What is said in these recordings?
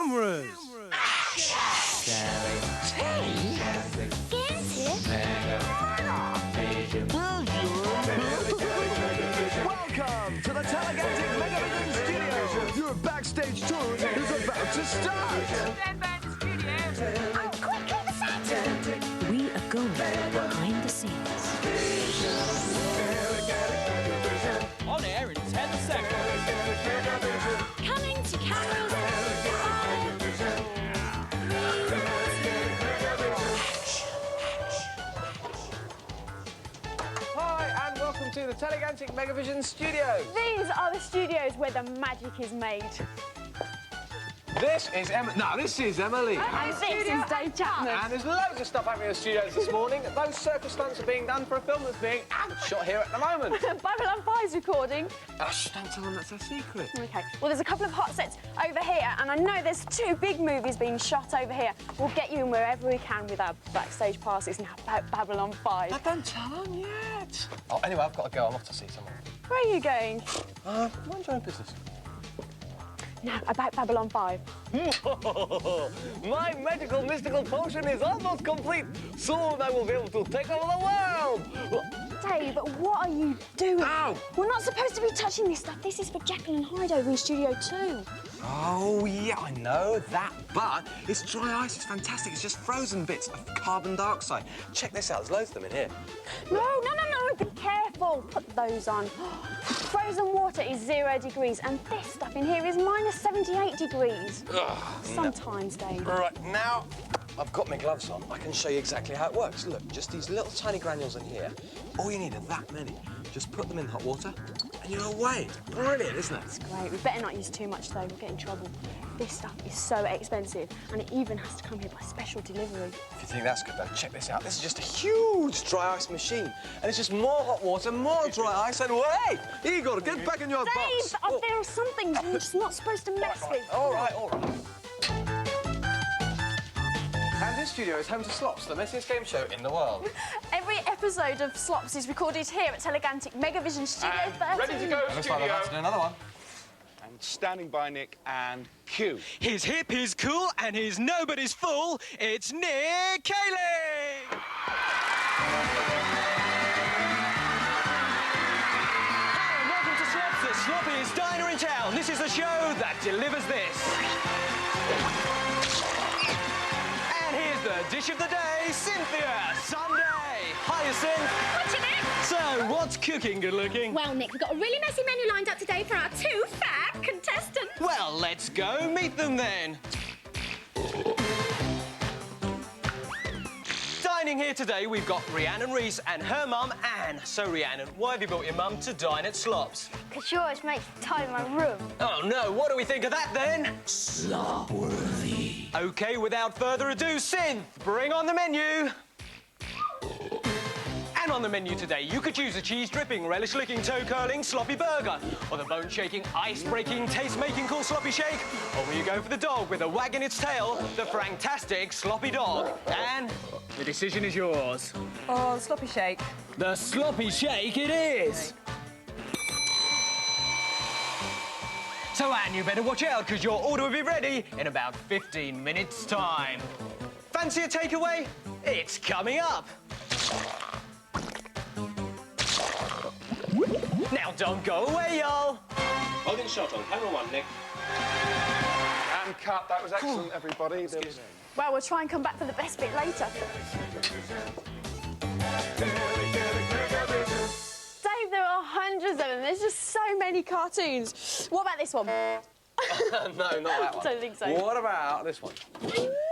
Cameras! Welcome to the Telegantic Megavision Studios. Your backstage tour is about to start. We are going behind the scenes. On air in 10 seconds. Coming to cameras. Hi, and welcome to the Telegantic Megavision Studios. These are the studios where the magic is made. This is Emily. And this is Dave Chapman. And there's loads of stuff happening in the studios this morning. Those circus stunts are being done for a film that's being shot here at the moment. Babylon 5's recording. Shh, don't tell them that's a secret. OK, well, there's a couple of hot sets over here, and I know there's 2 big movies being shot over here. We'll get you in wherever we can with our backstage passes now about Babylon 5. Now, don't tell them yet. Oh, anyway, I've got to go. I'm off to see someone. Where are you going? Mind your own business. No, about Babylon 5. My magical mystical potion is almost complete. Soon I will be able to take over the world. Dave, what are you doing? Ow! We're not supposed to be touching this stuff. This is for Jekyll and Hyde over in Studio 2. Oh, yeah, I know that, but it's dry ice. It's fantastic. It's just frozen bits of carbon dioxide. Check this out. There's loads of them in here. No, be careful. Put those on. Frozen water is 0 degrees, and this stuff in here is minus 78 degrees. Sometimes, Dave. Right, now I've got my gloves on. I can show you exactly how it works. Look, just these little tiny granules in here. All you need are that many. Just put them in hot water, and you're away. Brilliant, isn't it? It's great. We better not use too much, though. We'll get in trouble. This stuff is so expensive, and it even has to come here by special delivery. If you think that's good, though, check this out. This is just a huge dry ice machine, and it's just more hot water, more dry ice, and wait! Igor, get back in your box. Dave, there are some things you're just not supposed to mess with. All right. And this studio is home to Slops, the messiest game show in the world. Every episode of Slops is recorded here at Telegantic Megavision Studio 13. Ready to go, Looks like studio. I'll have to do another one. And standing by Nick and Q. He's hip, he's cool, and he's nobody's fool. It's Nick Cayley! Hi, and welcome to Slops, the sloppiest diner in town. This is the show that delivers this. And here's the dish of the day, Cynthia Sunday. Hiya, Cynth. What's your name? So, what's cooking, good looking? Well, Nick, we've got a really messy menu lined up today for our 2 fab contestants. Well, let's go meet them then. Dining here today, we've got Rhiannon Reese and her mum, Anne. So, Rhiannon, why have you brought your mum to dine at Slops? Because she always makes tidy my room. Oh, no, what do we think of that, then? Slop-worthy. OK, without further ado, Synth, bring on the menu. And on the menu today, you could choose a cheese-dripping, relish-licking, toe-curling sloppy burger, or the bone-shaking, ice-breaking, taste-making cool sloppy shake, or will you go for the dog with a wag in its tail, the fantastic sloppy dog? And the decision is yours. Oh, sloppy shake. The sloppy shake it is. So, Anne, you better watch out, because your order will be ready in about 15 minutes' time. Fancy a takeaway? It's coming up. Now, don't go away, y'all. Holding shot on camera 1, Nick. And cut. That was excellent, everybody. Well, we'll try and come back for the best bit later. Dave, there are hundreds of them. There's just so many cartoons. What about this one? No, not that one. Don't think so. What about this one? Oh,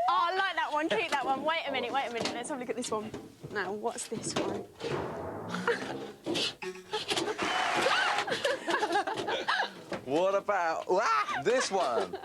I like that one. Keep that one. Wait a minute. Let's have a look at this one. Now, what's this one? What about this one?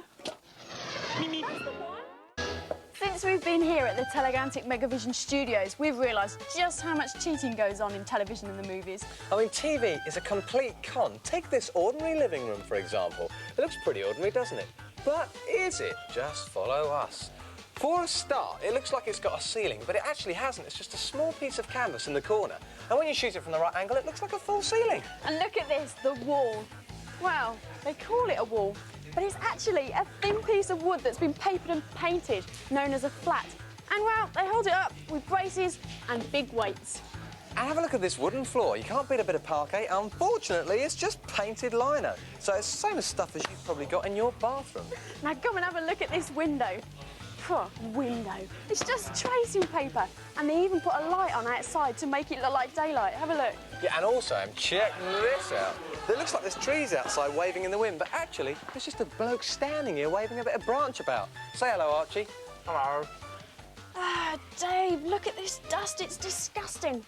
Since we've been here at the Telegantic Megavision Studios, we've realised just how much cheating goes on in television and the movies. I mean, TV is a complete con. Take this ordinary living room, for example. It looks pretty ordinary, doesn't it? But is it? Just follow us. For a start, it looks like it's got a ceiling, but it actually hasn't. It's just a small piece of canvas in the corner. And when you shoot it from the right angle, it looks like a full ceiling. And look at this, the wall. Well, they call it a wall, but it's actually a thin piece of wood that's been papered and painted, known as a flat. And, well, they hold it up with braces and big weights. And have a look at this wooden floor. You can't beat a bit of parquet. Unfortunately, it's just painted lino. So it's the same as stuff as you've probably got in your bathroom. Now, come and have a look at this window. Window. It's just tracing paper. And they even put a light on outside to make it look like daylight. Have a look. Yeah, and also, check this out. It looks like there's trees outside waving in the wind, but actually, there's just a bloke standing here waving a bit of branch about. Say hello, Archie. Hello. Ah, Dave, look at this dust. It's disgusting.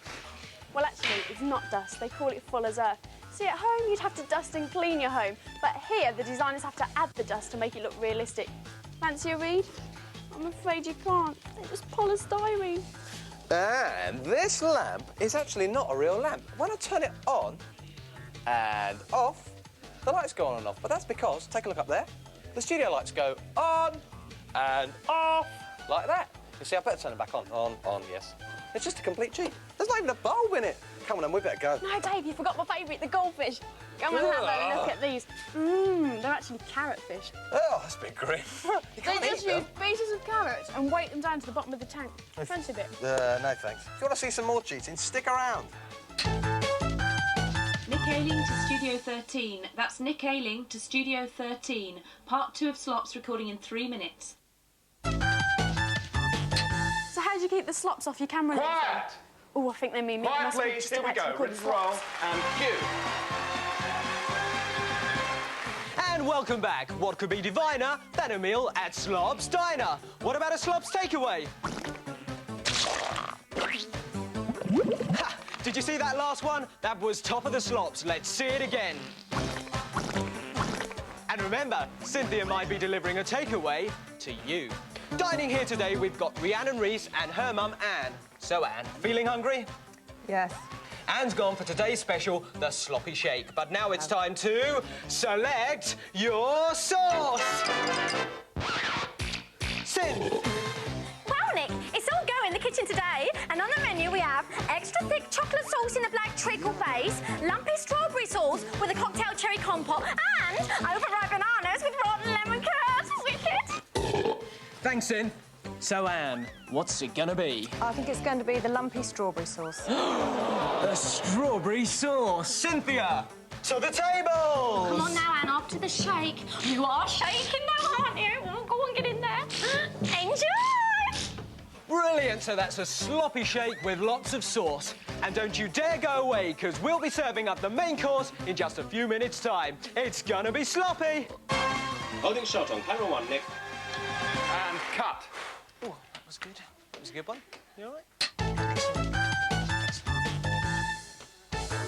Well, actually, it's not dust. They call it fuller's earth. See, at home, you'd have to dust and clean your home. But here, the designers have to add the dust to make it look realistic. Fancy a read? I'm afraid you can't. They're just polystyrene. And this lamp is actually not a real lamp. When I turn it on and off, the lights go on and off. But that's because, take a look up there, the studio lights go on and off, like that. You see, I better turn it back on, yes. It's just a complete cheat. There's not even a bulb in it. Come on, then, we better go. No, Dave, you forgot my favourite, the goldfish. Come and have a look at these. They're actually carrot fish. Oh, that's a bit grim. You They can't just eat them. use pieces of carrots and weight them down to the bottom of the tank. Fancy a bit? No, thanks. If you want to see some more cheating, stick around. Nick Ayling to Studio 13. That's Nick Ayling to Studio 13. Part 2 of Slops recording in 3 minutes. So how do you keep the slops off your camera lens then? Quiet! Oh, I think they mean me. Quiet, Must be please. just Here we about to go. record Ready the to roll slops. and cue. And welcome back. What could be diviner than a meal at Slob's Diner? What about a Slob's takeaway? Ha! Did you see that last one? That was top of the slops. Let's see it again. And remember, Cynthia might be delivering a takeaway to you. Dining here today, we've got Rhiannon Reese and her mum, Anne. So, Anne, feeling hungry? Yes. Anne's gone for today's special, the sloppy shake. But now it's time to select your sauce. Cyn. Well, Nick, it's all go in the kitchen today, and on the menu we have extra thick chocolate sauce in a black treacle base, lumpy strawberry sauce with a cocktail cherry compote, and overripe bananas with rotten lemon curd. Wicked! Thanks, Cyn. So, Anne, what's it gonna be? I think it's going to be the lumpy strawberry sauce. The strawberry sauce. Cynthia, to the table. Come on now, Anne, off to the shake. You are shaking now, aren't you? Well, go on, get in there. Enjoy! Brilliant. So that's a sloppy shake with lots of sauce. And don't you dare go away, because we'll be serving up the main course in just a few minutes' time. It's gonna be sloppy. Holding shot on camera 1, Nick. And cut. Oh, that was good. That was a good one. You all right?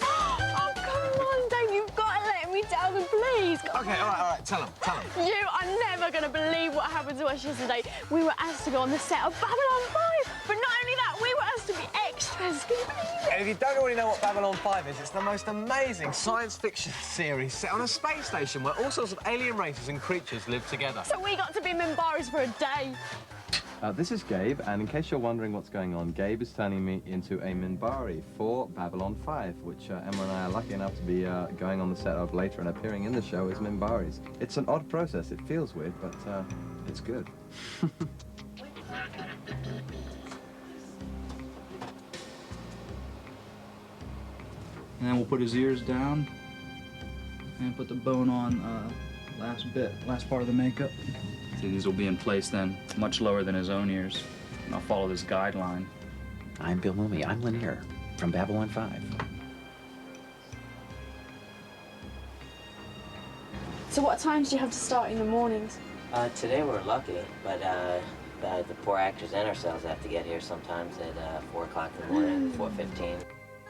Oh, come on, Dave, you've got to let me down, please. OK, all right, tell them. You are never going to believe what happened to us yesterday. We were asked to go on the set of Babylon 5, but not only that, we were asked to be extras. Can you believe it? And if you don't already know what Babylon 5 is, it's the most amazing science fiction series set on a space station where all sorts of alien races and creatures live together. So we got to be Mimbaris for a day. This is Gabe, and in case you're wondering what's going on, Gabe is turning me into a Minbari for Babylon 5, which Emma and I are lucky enough to be going on the set of later and appearing in the show as Minbaris. It's an odd process. It feels weird, but it's good. And then we'll put his ears down and put the bone on last part of the makeup. See, these will be in place then, much lower than his own ears. And I'll follow this guideline. I'm Bill Mooney. I'm Lanier from Babylon 5. So what times do you have to start in the mornings? Today we're lucky, but the poor actors and ourselves have to get here sometimes at 4 o'clock in the morning, 4:15.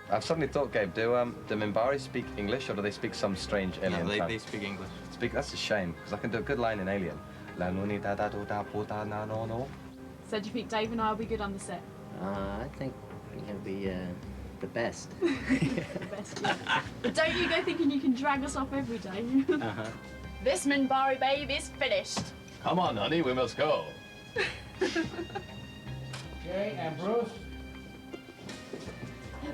I've suddenly thought, Gabe, do Minbari speak English, or do they speak some strange alien tongue? They speak English. That's a shame, because I can do a good line in Alien. La nuni da da do da po da na no no. So do you think Dave and I will be good on the set? I think we're going to be the best. The best, yeah. But don't you go thinking you can drag us off every day. This Minbari babe is finished. Come on, honey, we must go. Jay and Bruce.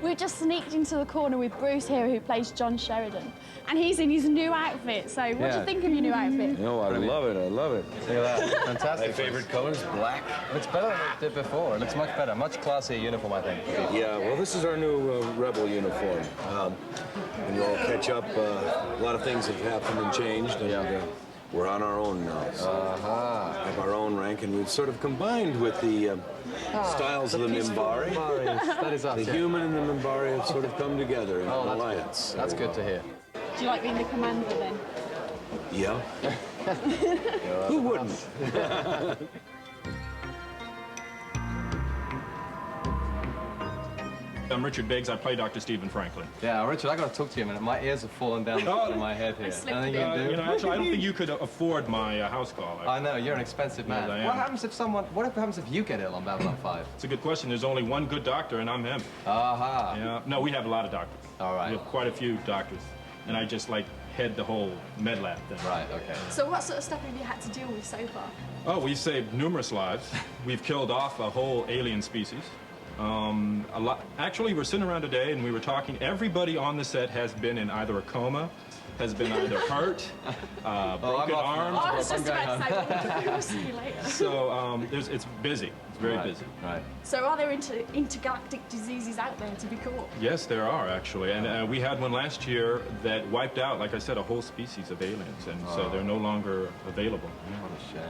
We've just sneaked into the corner with Bruce here, who plays John Sheridan. And he's in his new outfit, so what do you think of your new outfit? No, I love it, I love it. Look at that, fantastic. My favorite color is black. It's better than it did before. It looks much better, much classier uniform, I think. Yeah, well, this is our new Rebel uniform. When you all catch up, a lot of things have happened and changed, and we're on our own now. So have our own rank, and we've sort of combined with the styles of the Minbari. That is us. The human and the Minbari have sort of come together in an alliance. That's good to hear. Do you like being the commander then? Yeah. Who wouldn't? I'm Richard Biggs. I play Dr. Stephen Franklin. Yeah, Richard, I got to talk to you a minute. My ears have fallen down the side of my head here. Anything you can do? You know, actually, I don't think you could afford my house call. I know, you're an expensive man. Yes, I am. What happens if you get ill on Babylon 5? It's a good question. There's only one good doctor, and I'm him. Aha. Yeah. No, we have a lot of doctors. All right. We have quite a few doctors, and I just like head the whole med lab thing. Right. Okay. So what sort of stuff have you had to deal with so far? Oh, we've saved numerous lives. We've killed off a whole alien species. A lot. Actually, we're sitting around today and we were talking. Everybody on the set has been in either a coma, has been either hurt, broken arms. I was just about to say, we'll see you later. So it's busy. It's very busy. Right. So are there intergalactic diseases out there to be caught? Yes, there are actually, and we had one last year that wiped out, like I said, a whole species of aliens, and so they're no longer available. What a shame.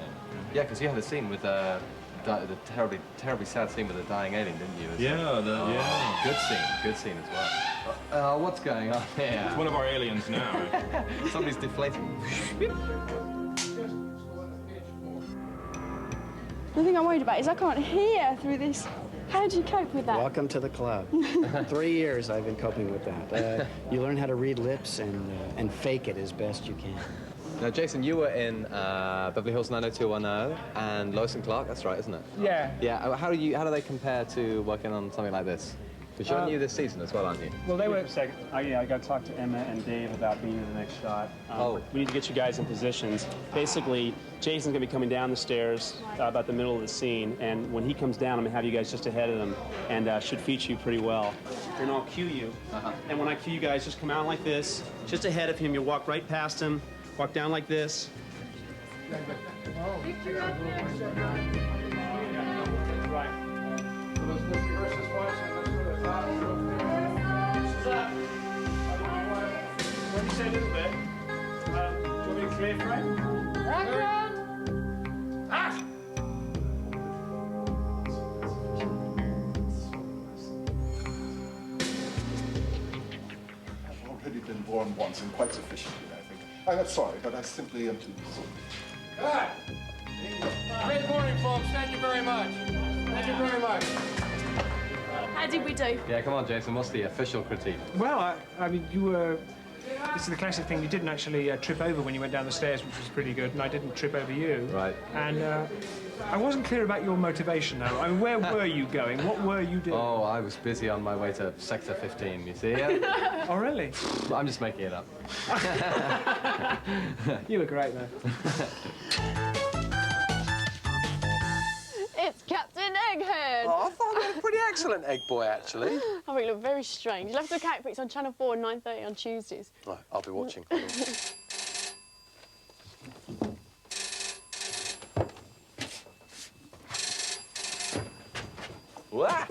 Yeah, because you had a scene with the terribly sad scene with the dying alien, didn't you? Yeah. Good scene as well. What's going on here? It's one of our aliens now. Somebody's deflating. The thing I'm worried about is I can't hear through this. How do you cope with that? Welcome to the club. 3 years I've been coping with that. You learn how to read lips and fake it as best you can. Now, Jason, you were in Beverly Hills 90210 and Lois and Clark. That's right, isn't it? Yeah. Yeah. How do they compare to working on something like this? Because you're new this season as well, aren't you? Well, they were. I got to talk to Emma and Dave about being in the next shot. We need to get you guys in positions. Basically, Jason's going to be coming down the stairs about the middle of the scene, and when he comes down, I'm going to have you guys just ahead of him, and should feature you pretty well. And I'll cue you. And when I cue you guys, just come out like this, just ahead of him. You'll walk right past him, walk down like this. What do you say a little bit? Do you want me to clear frame? Background! Act! I've already been born once and quite sufficiently, I think. I'm sorry, but I simply am too busy. Good. Great morning, folks. Thank you very much. Thank you very much. How did we do? Yeah, come on, Jason. What's the official critique? Well, I mean, you were... This is the classic thing. You didn't actually trip over when you went down the stairs, which was pretty good, and I didn't trip over you. Right. And I wasn't clear about your motivation, though. I mean, where were you going? What were you doing? Oh, I was busy on my way to Sector 15, you see? Oh, really? I'm just making it up. You look great, though. It's Captain Egghead! Oh, I thought you were a pretty excellent egg boy, actually. I think you look very strange. You'll have to look out for it on Channel 4 at 9:30 on Tuesdays. Right, I'll be watching. Wah!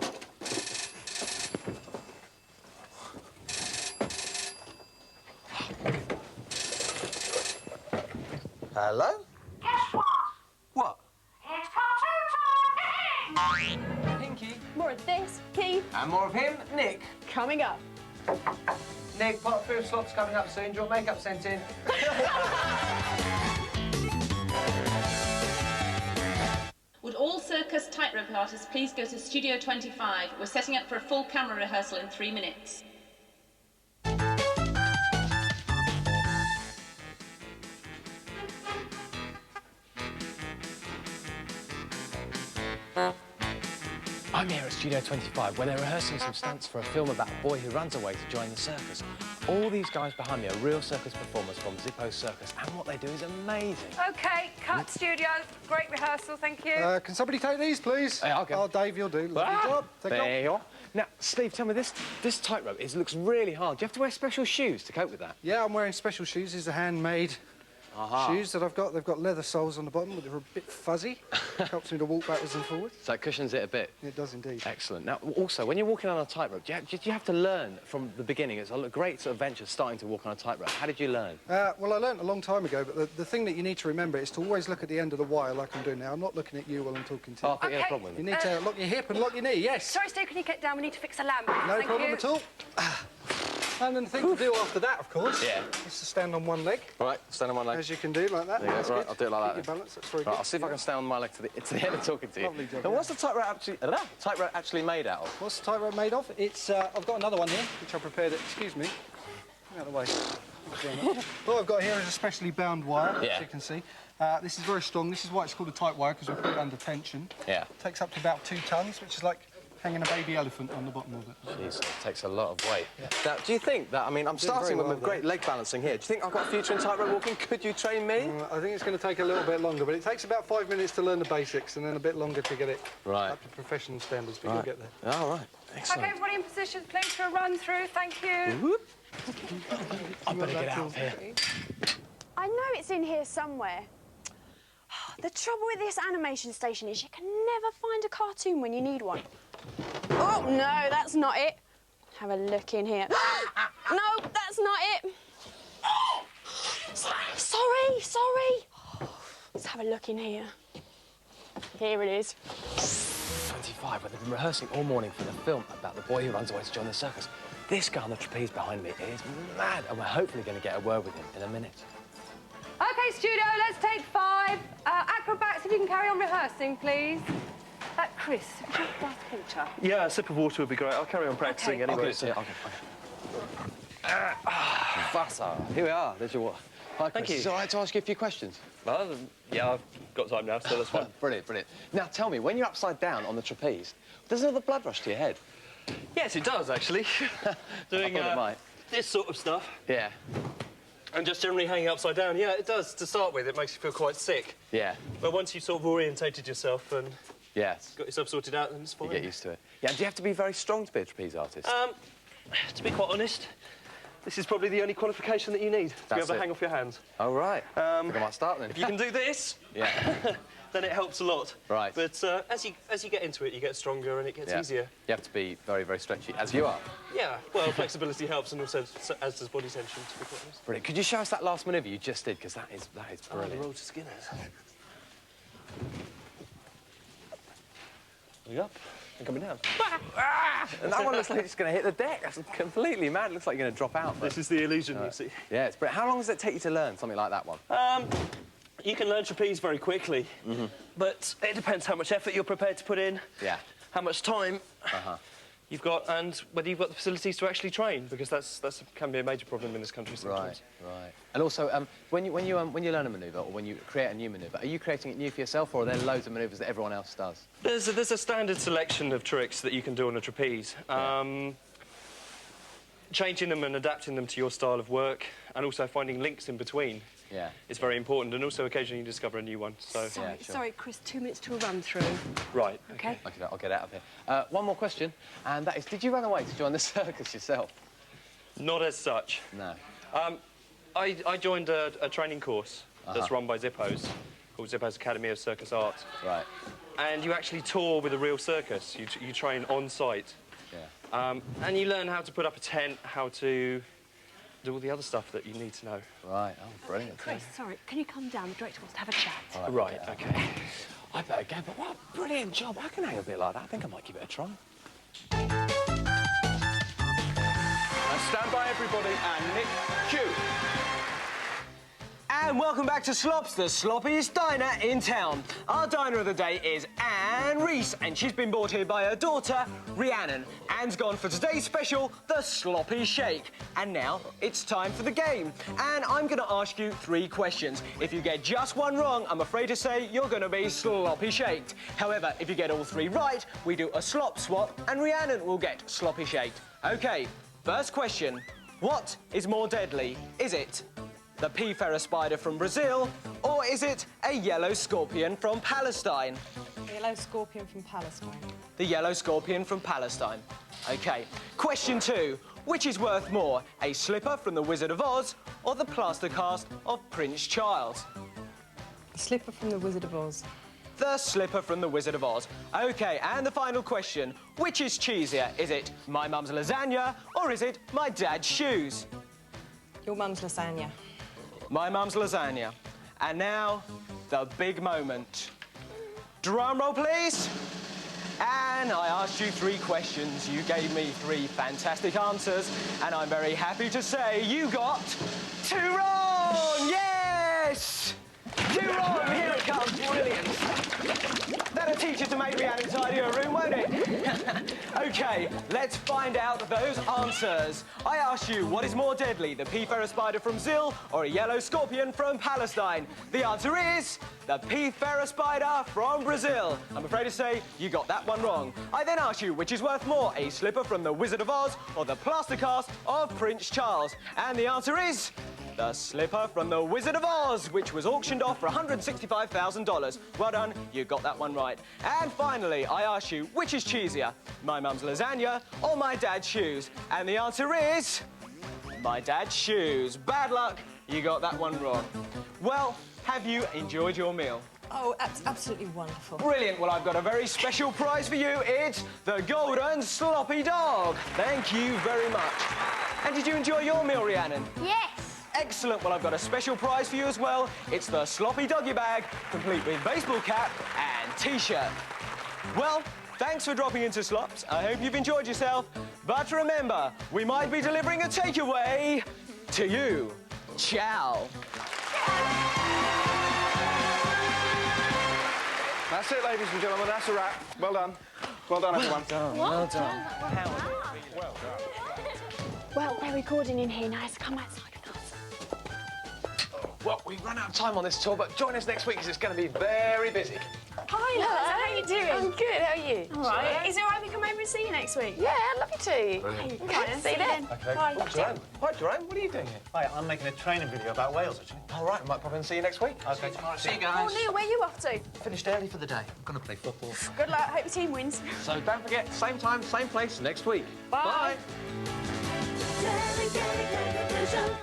Hello? Guess what? What? It's cartoon time! Pinky. More of this, Keith. And more of him, Nick. Coming up. Nick, pot of food slops coming up soon. Do you want makeup sent in? Would all circus tightrope artists please go to Studio 25? We're setting up for a full camera rehearsal in 3 minutes. I'm here at Studio 25 where they're rehearsing some stunts for a film about a boy who runs away to join the circus. All these guys behind me are real circus performers from Zippo Circus, and what they do is amazing. OK, cut studio. Great rehearsal, thank you. Can somebody take these, please? Hey, I'll go. Oh, Dave, you'll do. Lovely job. Take it There you are. Now, Steve, tell me, this tightrope looks really hard. Do you have to wear special shoes to cope with that? Yeah, I'm wearing special shoes. These are handmade shoes that I've got. They've got leather soles on the bottom, but they're a bit fuzzy. Helps me to walk backwards and forwards. So it cushions it a bit? It does indeed. Excellent. Now, also, when you're walking on a tightrope, do you have to learn from the beginning? It's a great sort of venture starting to walk on a tightrope. How did you learn? Well, I learned a long time ago, but the thing that you need to remember is to always look at the end of the wire like I'm doing now. I'm not looking at you while I'm talking to you. Oh, I think you had a problem. You need to lock your hip and lock your knee, yes. Sorry, Steve, can you get down? We need to fix a lamp. No problem at all. And then the thing to do after that, of course, is to stand on one leg. Right, stand on one leg. As you can do, like that. There you go. That's Right, good. I'll do it like that. Keep your balance, that's very Right, good. I'll see if I can stand on my leg to the end of talking to you. Lovely job. Now, what's the tightrope actually made out of? What's the tightrope made of? It's, I've got another one here, which I prepared, excuse me. Out of the way. What I've got here is a specially bound wire, as you can see. This is very strong. This is why it's called a tight wire, because we put it under tension. Yeah. It takes up to about 2 tons, which is like hanging a baby elephant on the bottom of it. Jeez, it takes a lot of weight. Yeah. Now, do you think that, I mean, I'm starting with great leg balancing here. Do you think I've got a future in tightrope walking? Could you train me? I think it's going to take a little bit longer, but it takes about 5 minutes to learn the basics and then a bit longer to get it up to professional standards, but you'll get there. All right. Excellent. Okay, everybody in position, please, for a run through. Thank you. Whoop. I better get out of here. I know it's in here somewhere. The trouble with this animation station is you can never find a cartoon when you need one. Oh, no, that's not it. Have a look in here. No, that's not it. Sorry. Let's have a look in here. Here it is. 25, where they've been rehearsing all morning for the film about the boy who runs away to join the circus. This guy on the trapeze behind me is mad, and we're hopefully going to get a word with him in a minute. Okay, studio, let's take 5. Acrobats, if you can carry on rehearsing, please. Chris, would you glass of water? Yeah, a sip of water would be great. I'll carry on practicing anyway. Okay, so. Vasa, here we are. There's your water. Hi, Chris. Thank you. Is it all right to ask you a few questions? Well, yeah, I've got time now, so that's fine. Brilliant. Now, tell me, when you're upside down on the trapeze, doesn't all the blood rush to your head? Yes, it does, actually. Doing this sort of stuff. Yeah. And just generally hanging upside down. Yeah, it does. To start with, it makes you feel quite sick. Yeah. But once you've sort of orientated yourself and got yourself sorted out, then it's fine. You get used to it. Yeah, and do you have to be very strong to be a trapeze artist? To be quite honest, this is probably the only qualification that you need to be able to hang off your hands. Oh, right. I think I might start then. If you can do this, then it helps a lot. Right. But as you get into it, you get stronger and it gets easier. You have to be very, very stretchy, as you are. Yeah, well, flexibility helps, and also as does body tension, to be quite honest. Brilliant. Could you show us that last manoeuvre you just did? Because that is brilliant. The roll to Skinners. Are you up? And coming down. And that one looks like it's going to hit the deck. That's completely mad. It looks like you're going to drop out. This is the illusion, you see. Yeah, it's brilliant. How long does it take you to learn something like that one? You can learn trapeze very quickly, but it depends how much effort you're prepared to put in, how much time you've got, and whether you've got the facilities to actually train, because that can be a major problem in this country sometimes. Right. And also, when you learn a manoeuvre or when you create a new manoeuvre, are you creating it new for yourself, or are there loads of manoeuvres that everyone else does? There's a standard selection of tricks that you can do on a trapeze. Changing them and adapting them to your style of work, and also finding links in between. It's very important, and also occasionally you discover a new one. So. Sorry, Chris, 2 minutes to a run through. Right. Okay. I'll get out of here. One more question, and that is, did you run away to join the circus yourself? Not as such. No. I joined a training course that's run by Zippos, called Zippos Academy of Circus Arts. Right. And you actually tour with a real circus. You train on site. And you learn how to put up a tent, how to do all the other stuff that you need to know. Right. Oh, brilliant. Chris, sorry, can you come down? The director wants to have a chat. Right, OK. I better go, but what a brilliant job. I can hang a bit like that. I think I might give it a try. Stand by, everybody, and Nick, cue. And welcome back to Slops, the sloppiest diner in town. Our diner of the day is Anne Reese, and she's been brought here by her daughter, Rhiannon. Anne's gone for today's special, the Sloppy Shake. And now it's time for the game. And I'm going to ask you 3 questions. If you get just one wrong, I'm afraid to say you're going to be sloppy shaked. However, if you get all 3 right, we do a slop swap, and Rhiannon will get sloppy shaked. OK, first question. What is more deadly? Is it the pea-ferrer spider from Brazil, or is it a yellow scorpion from Palestine? yellow scorpion from Palestine. The yellow scorpion from Palestine. OK. Question 2. Which is worth more, a slipper from the Wizard of Oz or the plaster cast of Prince Charles? The slipper from the Wizard of Oz. The slipper from the Wizard of Oz. OK, and the final question. Which is cheesier? Is it my mum's lasagna or is it my dad's shoes? Your mum's lasagna. My mum's lasagna. And now, the big moment. Drum roll, please. And I asked you 3 questions. You gave me 3 fantastic answers. And I'm very happy to say you got 2 wrong! Yes! 2 wrong! Here it comes. Brilliant. That'll teach you to make Rhiannon tidy her room, won't it? OK, let's find out those answers. I asked you, what is more deadly, the pea ferret spider from Brazil or a yellow scorpion from Palestine? The answer is the pea ferret spider from Brazil. I'm afraid to say you got that one wrong. I then asked you, which is worth more, a slipper from the Wizard of Oz or the plaster cast of Prince Charles? And the answer is the slipper from the Wizard of Oz, which was auctioned off for $165,000. Well done, you got that one right. And finally, I asked you, which is cheesier, my mum's lasagna or my dad's shoes? And the answer is my dad's shoes. Bad luck, you got that one wrong. Well, have you enjoyed your meal? Oh, absolutely wonderful. Brilliant. Well, I've got a very special prize for you. It's the Golden Sloppy Dog. Thank you very much. And did you enjoy your meal, Rhiannon? Yes. Excellent. Well, I've got a special prize for you as well. It's the Sloppy Doggy Bag, complete with baseball cap and T-shirt. Well, thanks for dropping into Slops. I hope you've enjoyed yourself. But remember, we might be delivering a takeaway to you. Ciao. That's it, ladies and gentlemen. That's a wrap. Well done. Well done, everyone. Well done. Well done. Well, they're recording in here now, so come outside with us. Well, we've run out of time on this tour, but join us next week because it's going to be very busy. Hi, Liza. How are you doing? I'm good. How are you? All right. Is it all right if we come over and see you next week? Yeah, I'd love you to. Brilliant. Okay, see you then. Okay. Bye. Oh, Jerome. Hi, Jerome. What are you doing here? Hi, I'm making a training video about Wales, actually. All right, I might pop in and see you next week. OK. See you guys. Oh, Neil, where are you off to? Finished early for the day. I'm going to play football. Good luck. Hope your team wins. So don't forget, same time, same place next week. Bye. Telegantic Megavision.